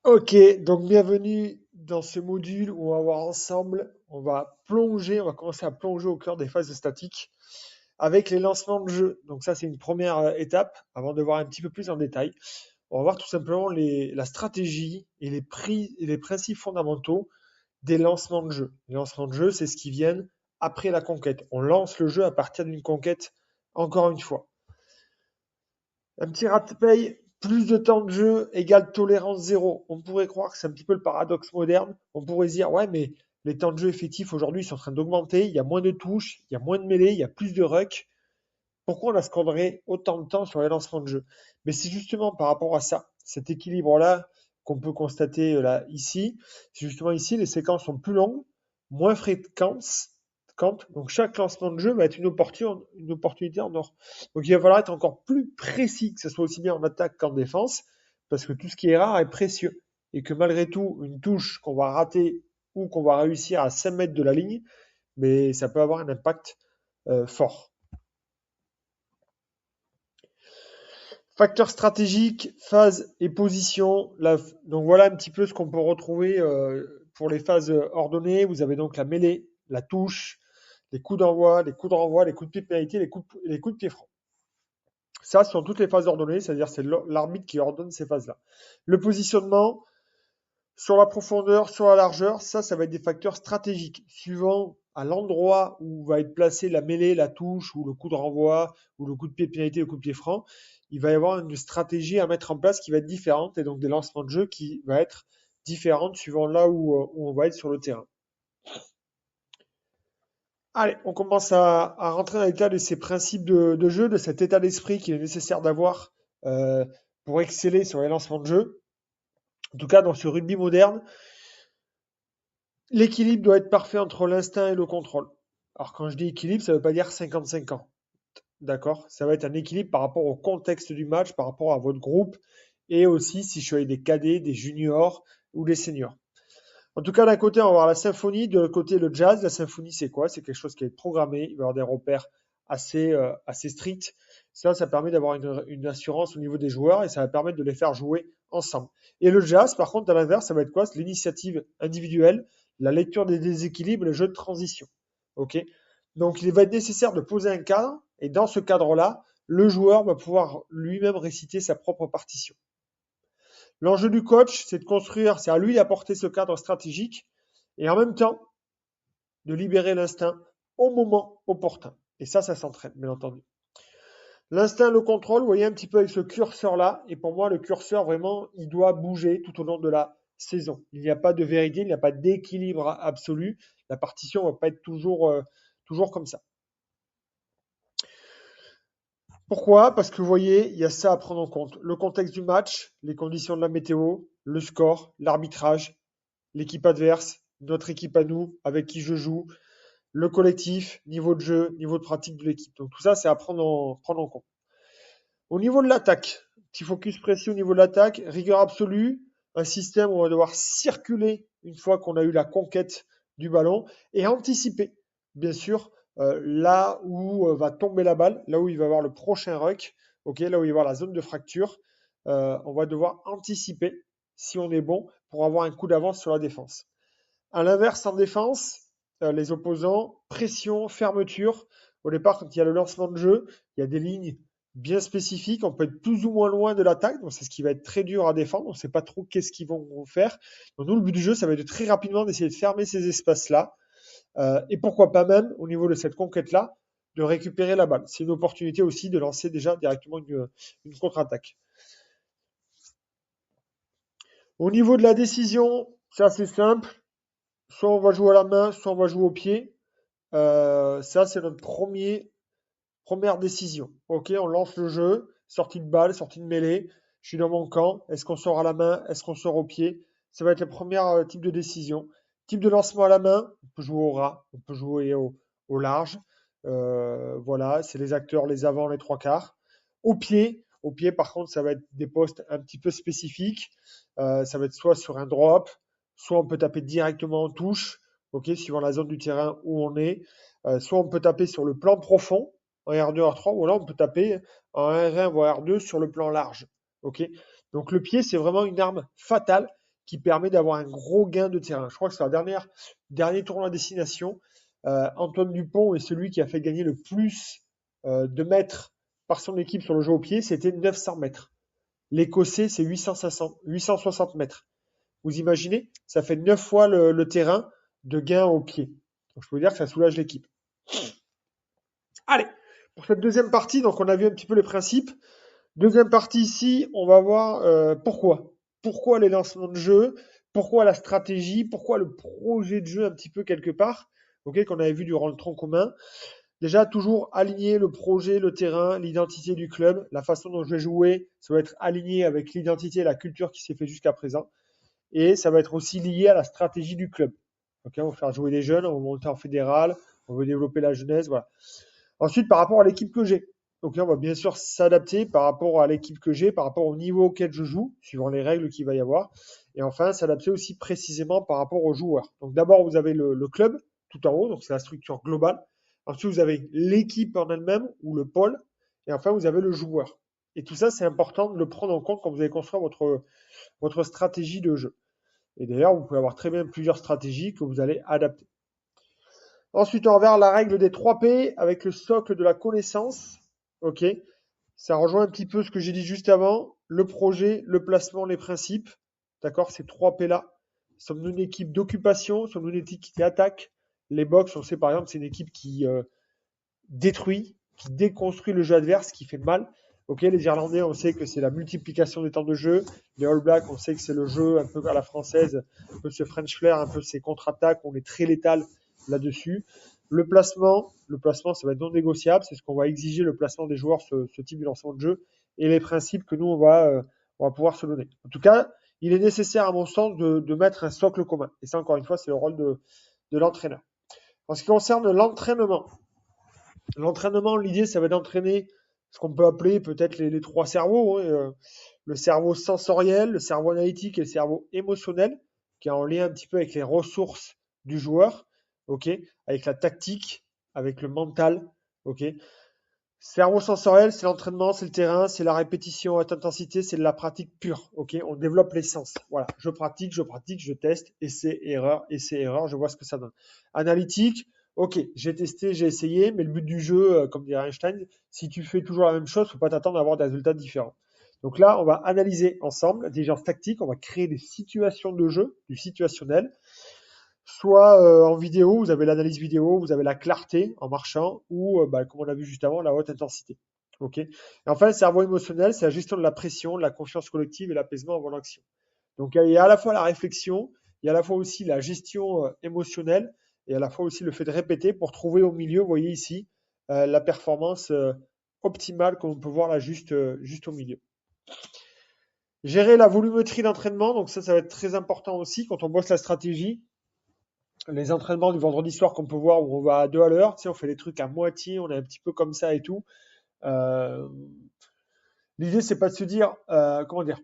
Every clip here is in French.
Ok, donc bienvenue dans ce module où on va voir ensemble, on va commencer à plonger au cœur des phases statiques avec les lancements de jeu. Donc ça, c'est une première étape avant de voir un petit peu plus en détail. On va voir tout simplement la stratégie et les principes fondamentaux des lancements de jeu. Les lancements de jeu, c'est ce qui vient après la conquête. On lance le jeu à partir d'une conquête, encore une fois. Un petit rappel, plus de temps de jeu égale tolérance zéro. On pourrait croire que c'est un petit peu le paradoxe moderne. On pourrait se dire, ouais, mais les temps de jeu effectifs aujourd'hui sont en train d'augmenter. Il y a moins de touches, il y a moins de mêlées, il y a plus de ruck. Pourquoi on accorderait autant de temps sur les lancements de jeu? Mais c'est justement par rapport à ça, cet équilibre-là qu'on peut constater là ici. C'est justement ici, les séquences sont plus longues, moins fréquentes. Donc chaque lancement de jeu va être une opportunité en or. Donc il va falloir être encore plus précis, que ce soit aussi bien en attaque qu'en défense, parce que tout ce qui est rare est précieux. Et que malgré tout, une touche qu'on va rater ou qu'on va réussir à 5 mètres de la ligne, mais ça peut avoir un impact fort. Facteurs stratégiques, phase et position. Donc voilà un petit peu ce qu'on peut retrouver pour les phases ordonnées. Vous avez donc la mêlée, la touche, les coups d'envoi, les coups de renvoi, les coups de pied de pénalité, les coups de pied franc. Ça, ce sont toutes les phases ordonnées, c'est-à-dire c'est l'arbitre qui ordonne ces phases-là. Le positionnement, sur la profondeur, sur la largeur, ça va être des facteurs stratégiques. Suivant à l'endroit où va être placée la mêlée, la touche, ou le coup de renvoi, ou le coup de pied de pénalité, le coup de pied franc, il va y avoir une stratégie à mettre en place qui va être différente, et donc des lancements de jeu qui va être différentes suivant là où on va être sur le terrain. Allez, on commence à rentrer dans l'état de ces principes de jeu, de cet état d'esprit qu'il est nécessaire d'avoir pour exceller sur les lancements de jeu. En tout cas, dans ce rugby moderne, l'équilibre doit être parfait entre l'instinct et le contrôle. Alors quand je dis équilibre, ça ne veut pas dire 50-50. D'accord? Ça va être un équilibre par rapport au contexte du match, par rapport à votre groupe, et aussi si je suis avec des cadets, des juniors ou des seniors. En tout cas, d'un côté, on va avoir la symphonie, de l'autre côté, le jazz. La symphonie, c'est quoi? C'est quelque chose qui est programmé. Il va y avoir des repères assez stricts. Ça permet d'avoir une assurance au niveau des joueurs et ça va permettre de les faire jouer ensemble. Et le jazz, par contre, à l'inverse, ça va être quoi? C'est l'initiative individuelle, la lecture des déséquilibres, le jeu de transition. Ok? Donc, il va être nécessaire de poser un cadre et dans ce cadre-là, le joueur va pouvoir lui-même réciter sa propre partition. L'enjeu du coach, c'est de construire, c'est à lui d'apporter ce cadre stratégique et en même temps de libérer l'instinct au moment opportun. Et ça s'entraîne, bien entendu. L'instinct, le contrôle, vous voyez un petit peu avec ce curseur-là. Et pour moi, le curseur, vraiment, il doit bouger tout au long de la saison. Il n'y a pas de vérité, il n'y a pas d'équilibre absolu. La partition ne va pas être toujours comme ça. Pourquoi? Parce que vous voyez, il y a ça à prendre en compte. Le contexte du match, les conditions de la météo, le score, l'arbitrage, l'équipe adverse, notre équipe à nous, avec qui je joue, le collectif, niveau de jeu, niveau de pratique de l'équipe. Donc tout ça, c'est à prendre en compte. Au niveau de l'attaque, petit focus précis au niveau de l'attaque, rigueur absolue, un système où on va devoir circuler une fois qu'on a eu la conquête du ballon et anticiper, bien sûr, là où va tomber la balle, là où il va y avoir le prochain ruck, okay, là où il va y avoir la zone de fracture. On va devoir anticiper si on est bon pour avoir un coup d'avance sur la défense. À l'inverse, en défense, les opposants, pression, fermeture. Au départ, quand il y a le lancement de jeu, il y a des lignes bien spécifiques. On peut être plus ou moins loin de l'attaque, donc c'est ce qui va être très dur à défendre. On ne sait pas trop qu'est-ce qu'ils vont faire. Donc nous, le but du jeu, ça va être de très rapidement d'essayer de fermer ces espaces-là. Et pourquoi pas même, au niveau de cette conquête-là, de récupérer la balle. C'est une opportunité aussi de lancer déjà directement une contre-attaque. Au niveau de la décision, c'est assez simple. Soit on va jouer à la main, soit on va jouer au pied. Ça, c'est notre première décision. Ok, on lance le jeu, sortie de balle, sortie de mêlée. Je suis dans mon camp. Est-ce qu'on sort à la main? Est-ce qu'on sort au pied? Ça va être le premier type de décision. Type de lancement à la main, on peut jouer au ras, on peut jouer au large. Voilà, c'est les acteurs, les avants, les trois quarts. Au pied, par contre, ça va être des postes un petit peu spécifiques. Ça va être soit sur un drop, soit on peut taper directement en touche, ok, suivant la zone du terrain où on est. Soit on peut taper sur le plan profond, en R2, R3, ou là on peut taper en R1 voire R2 sur le plan large. Ok. Donc le pied, c'est vraiment une arme fatale qui permet d'avoir un gros gain de terrain. Je crois que c'est le dernier tournoi à destination. Antoine Dupont est celui qui a fait gagner le plus de mètres par son équipe sur le jeu au pied, c'était 900 mètres. L'Écossais, c'est 860 mètres. Vous imaginez? Ça fait 9 fois le terrain de gain au pied. Donc, je peux vous dire que ça soulage l'équipe. Allez, pour cette deuxième partie, donc on a vu un petit peu les principes. Deuxième partie ici, on va voir pourquoi. Pourquoi les lancements de jeu, pourquoi la stratégie, pourquoi le projet de jeu un petit peu quelque part, ok, qu'on avait vu durant le tronc commun. Déjà, toujours aligner le projet, le terrain, l'identité du club, la façon dont je vais jouer, ça va être aligné avec l'identité et la culture qui s'est fait jusqu'à présent. Et ça va être aussi lié à la stratégie du club. Okay, on va faire jouer les jeunes, on va monter en fédéral, on veut développer la jeunesse, voilà. Ensuite, par rapport à l'équipe que j'ai. Donc là, on va bien sûr s'adapter par rapport à l'équipe que j'ai, par rapport au niveau auquel je joue, suivant les règles qu'il va y avoir. Et enfin, s'adapter aussi précisément par rapport aux joueurs. Donc d'abord, vous avez le club tout en haut, donc c'est la structure globale. Ensuite, vous avez l'équipe en elle-même ou le pôle. Et enfin, vous avez le joueur. Et tout ça, c'est important de le prendre en compte quand vous allez construire votre stratégie de jeu. Et d'ailleurs, vous pouvez avoir très bien plusieurs stratégies que vous allez adapter. Ensuite, on va vers la règle des 3 P avec le socle de la connaissance. Ok, ça rejoint un petit peu ce que j'ai dit juste avant. Le projet, le placement, les principes. D'accord, ces 3 P-là. Sommes-nous une équipe d'occupation? Sommes-nous une équipe qui attaque? Les box, on sait par exemple, c'est une équipe qui détruit, qui déconstruit le jeu adverse, qui fait mal. Ok, les Irlandais, on sait que c'est la multiplication des temps de jeu. Les All Blacks, on sait que c'est le jeu un peu à la française, un peu ce French flair, un peu ces contre-attaques. On est très létal là-dessus. Le placement, ça va être non négociable. C'est ce qu'on va exiger, le placement des joueurs, ce type de lancement de jeu. Et les principes que nous, on va pouvoir se donner. En tout cas, il est nécessaire, à mon sens, de mettre un socle commun. Et ça, encore une fois, c'est le rôle de l'entraîneur. En ce qui concerne l'entraînement, l'idée, ça va être d'entraîner ce qu'on peut appeler peut-être les 3 cerveaux. Le cerveau sensoriel, le cerveau analytique et le cerveau émotionnel, qui est en lien un petit peu avec les ressources du joueur, ok, avec la tactique, avec le mental, ok. Cerveau sensoriel, c'est l'entraînement, c'est le terrain, c'est la répétition à haute intensité, c'est de la pratique pure, ok. On développe les sens. Voilà, je pratique, je teste, essai, erreur, je vois ce que ça donne. Analytique, ok, j'ai testé, j'ai essayé, mais le but du jeu, comme dirait Einstein, si tu fais toujours la même chose, faut pas t'attendre à avoir des résultats différents. Donc là, on va analyser ensemble, intelligence tactique, on va créer des situations de jeu, du situationnel. Soit en vidéo, vous avez l'analyse vidéo, vous avez la clarté en marchant, ou comme on a vu juste avant, la haute intensité. Ok. Et enfin, le cerveau émotionnel, c'est la gestion de la pression, de la confiance collective et l'apaisement avant l'action. Donc il y a à la fois la réflexion, il y a à la fois aussi la gestion émotionnelle, et à la fois aussi le fait de répéter pour trouver au milieu, vous voyez ici, la performance optimale qu'on peut voir là juste au milieu. Gérer la volumétrie d'entraînement, donc ça va être très important aussi quand on bosse la stratégie. Les entraînements du vendredi soir qu'on peut voir où on va à 2 à l'heure, tu sais, on fait des trucs à moitié, on est un petit peu comme ça et tout. L'idée, c'est pas de se dire, comment dire,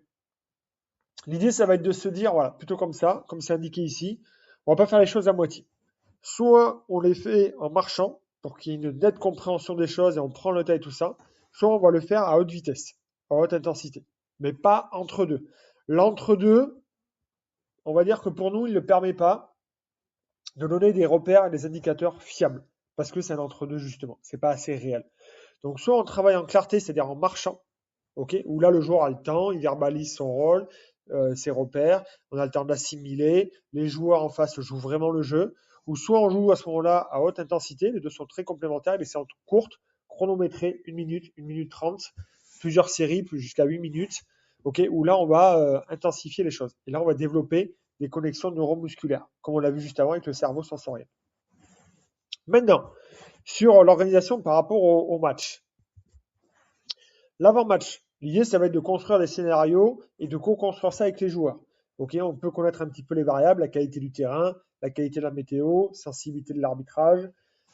l'idée, ça va être de se dire, voilà, plutôt comme ça, comme c'est indiqué ici, on va pas faire les choses à moitié. Soit on les fait en marchant pour qu'il y ait une nette compréhension des choses et on prend le temps et tout ça, soit on va le faire à haute vitesse, à haute intensité, mais pas entre deux. L'entre-deux, on va dire que pour nous, il ne le permet pas de donner des repères et des indicateurs fiables, parce que c'est un entre-deux justement, c'est pas assez réel. Donc soit on travaille en clarté, c'est-à-dire en marchant, ok, où là le joueur a le temps, il verbalise son rôle, ses repères, on a le temps d'assimiler, les joueurs en face jouent vraiment le jeu, ou soit on joue à ce moment-là à haute intensité, les deux sont très complémentaires, les séances courtes, chronométrées, 1 minute 30, plusieurs séries, jusqu'à 8 minutes, ok, où là on va intensifier les choses. Et là on va développer des connexions neuromusculaires, comme on l'a vu juste avant avec le cerveau sensoriel. Maintenant, sur l'organisation par rapport au match. L'avant-match, l'idée, ça va être de construire des scénarios et de co-construire ça avec les joueurs. Ok, on peut connaître un petit peu les variables, la qualité du terrain, la qualité de la météo, sensibilité de l'arbitrage,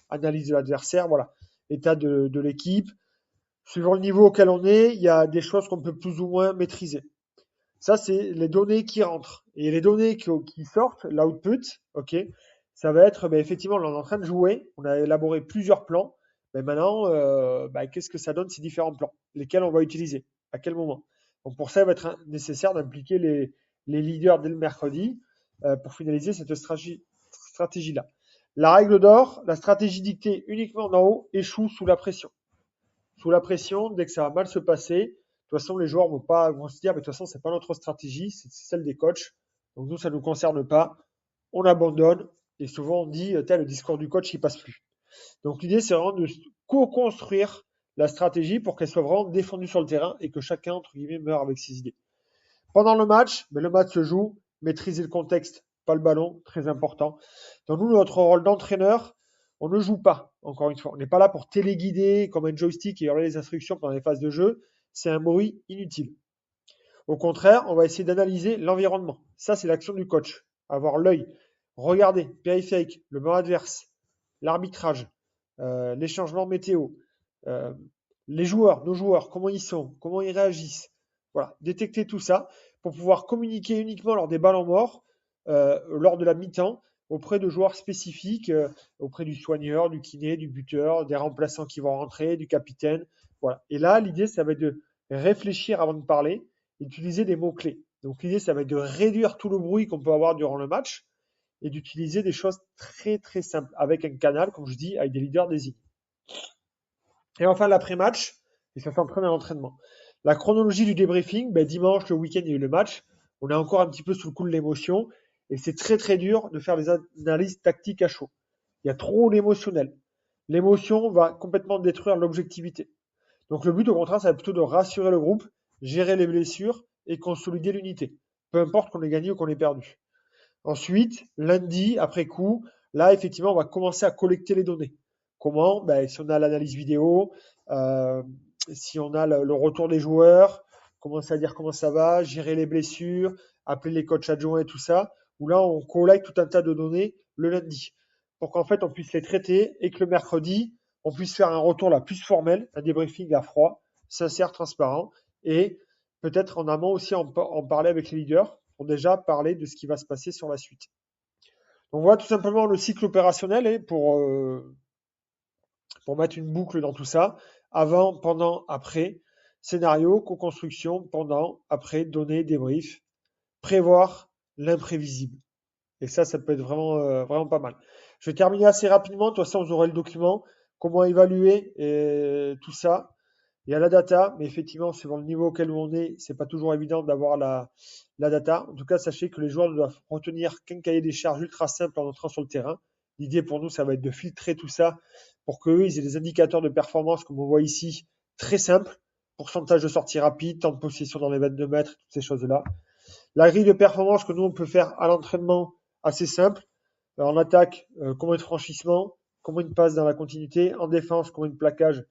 analyse de l'adversaire, voilà, état de l'équipe. Suivant le niveau auquel on est, il y a des choses qu'on peut plus ou moins maîtriser. Ça, c'est les données qui rentrent. Et les données qui sortent, l'output, ok, ça va être, effectivement, on est en train de jouer, on a élaboré plusieurs plans. Mais maintenant, qu'est-ce que ça donne ces différents plans? Lesquels on va utiliser? À quel moment? Donc pour ça, il va être nécessaire d'impliquer les leaders dès le mercredi pour finaliser cette stratégie-là. La règle d'or, la stratégie dictée uniquement d'en haut échoue sous la pression. Sous la pression, dès que ça va mal se passer, de toute façon, les joueurs vont se dire, mais de toute façon, c'est pas notre stratégie, c'est celle des coachs. Donc nous, ça ne nous concerne pas. On abandonne. Et souvent, on dit, le discours du coach, il passe plus. Donc l'idée, c'est vraiment de co-construire la stratégie pour qu'elle soit vraiment défendue sur le terrain et que chacun, entre guillemets, meure avec ses idées. Pendant le match, le match se joue, maîtriser le contexte, pas le ballon, très important. Donc nous, notre rôle d'entraîneur, on ne joue pas, encore une fois. On n'est pas là pour téléguider comme un joystick et hurler les instructions pendant les phases de jeu. C'est un bruit inutile. Au contraire, on va essayer d'analyser l'environnement. Ça, c'est l'action du coach. Avoir l'œil, regarder, périphérique, le banc adverse, l'arbitrage, les changements météo, les joueurs, nos joueurs, comment ils sont, comment ils réagissent. Voilà, détecter tout ça pour pouvoir communiquer uniquement lors des ballons morts, lors de la mi-temps, auprès de joueurs spécifiques, auprès du soigneur, du kiné, du buteur, des remplaçants qui vont rentrer, du capitaine. Voilà. Et là, l'idée, ça va être de réfléchir avant de parler, d'utiliser des mots-clés. Donc l'idée, ça va être de réduire tout le bruit qu'on peut avoir durant le match et d'utiliser des choses très très simples avec un canal, comme je dis, avec des leaders désignés. Et enfin, l'après-match, et ça s'entraîne à l'entraînement. La chronologie du débriefing, dimanche, le week-end, il y a eu le match. On est encore un petit peu sous le coup de l'émotion et c'est très très dur de faire des analyses tactiques à chaud. Il y a trop d'émotionnel. L'émotion va complètement détruire l'objectivité. Donc le but, au contraire, ça va plutôt de rassurer le groupe, gérer les blessures et consolider l'unité. Peu importe qu'on ait gagné ou qu'on ait perdu. Ensuite, lundi, après coup, là, effectivement, on va commencer à collecter les données. Comment? Si on a l'analyse vidéo, si on a le retour des joueurs, commencer à dire comment ça va, gérer les blessures, appeler les coachs adjoints et tout ça, où là, on collecte tout un tas de données le lundi, pour qu'en fait, on puisse les traiter et que le mercredi, on puisse faire un retour la plus formel, un débriefing à froid, sincère, transparent, et peut-être en amont aussi en parler avec les leaders pour déjà parler de ce qui va se passer sur la suite. Donc voilà tout simplement le cycle opérationnel et pour mettre une boucle dans tout ça, avant, pendant, après, scénario, co-construction, pendant, après, données, débrief, prévoir l'imprévisible. Et ça peut être vraiment, vraiment pas mal. Je vais terminer assez rapidement, de toute façon vous aurez le document, comment évaluer et tout ça. Il y a la data, mais effectivement, suivant le niveau auquel on est, c'est pas toujours évident d'avoir la data. En tout cas, sachez que les joueurs ne doivent retenir qu'un cahier des charges ultra simple en entrant sur le terrain. L'idée pour nous, ça va être de filtrer tout ça pour qu'eux, ils aient des indicateurs de performance, comme on voit ici, très simples. Pourcentage de sortie rapide, temps de possession dans les 22 mètres, toutes ces choses-là. La grille de performance que nous, on peut faire à l'entraînement, assez simple. En attaque, combien de franchissements, combien de passes dans la continuité. En défense, combien de plaquages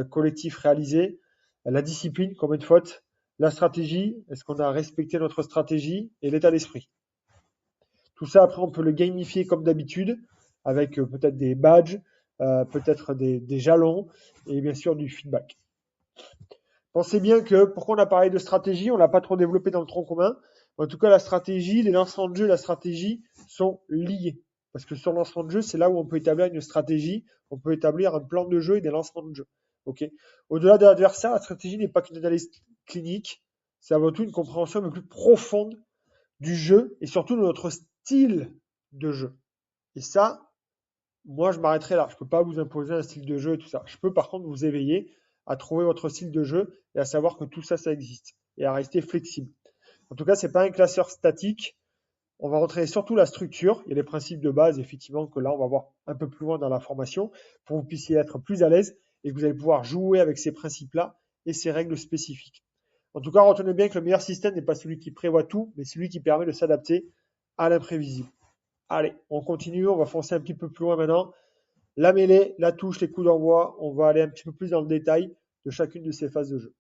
collectifs réalisés. La discipline, combien de fautes. La stratégie, est-ce qu'on a respecté notre stratégie et l'état d'esprit. Tout ça, après, on peut le gamifier comme d'habitude, avec peut-être des badges, peut-être des jalons et bien sûr du feedback. Pensez bien que pourquoi on a parlé de stratégie, on l'a pas trop développé dans le tronc commun. En tout cas, la stratégie, les lancements de jeu, la stratégie sont liés. Parce que sur le lancement de jeu, c'est là où on peut établir une stratégie, on peut établir un plan de jeu et des lancements de jeu. Okay. Au-delà de l'adversaire, la stratégie n'est pas qu'une analyse clinique, c'est avant tout une compréhension un peu plus profonde du jeu et surtout de notre style de jeu. Et ça, moi, je m'arrêterai là. Je ne peux pas vous imposer un style de jeu et tout ça. Je peux par contre vous éveiller à trouver votre style de jeu et à savoir que tout ça, ça existe et à rester flexible. En tout cas, ce n'est pas un classeur statique. On va rentrer surtout la structure. Il y a les principes de base, effectivement, que là, on va voir un peu plus loin dans la formation pour que vous puissiez être plus à l'aise et que vous allez pouvoir jouer avec ces principes-là et ces règles spécifiques. En tout cas, retenez bien que le meilleur système n'est pas celui qui prévoit tout, mais celui qui permet de s'adapter à l'imprévisible. Allez, on continue, on va foncer un petit peu plus loin maintenant. La mêlée, la touche, les coups d'envoi, on va aller un petit peu plus dans le détail de chacune de ces phases de jeu.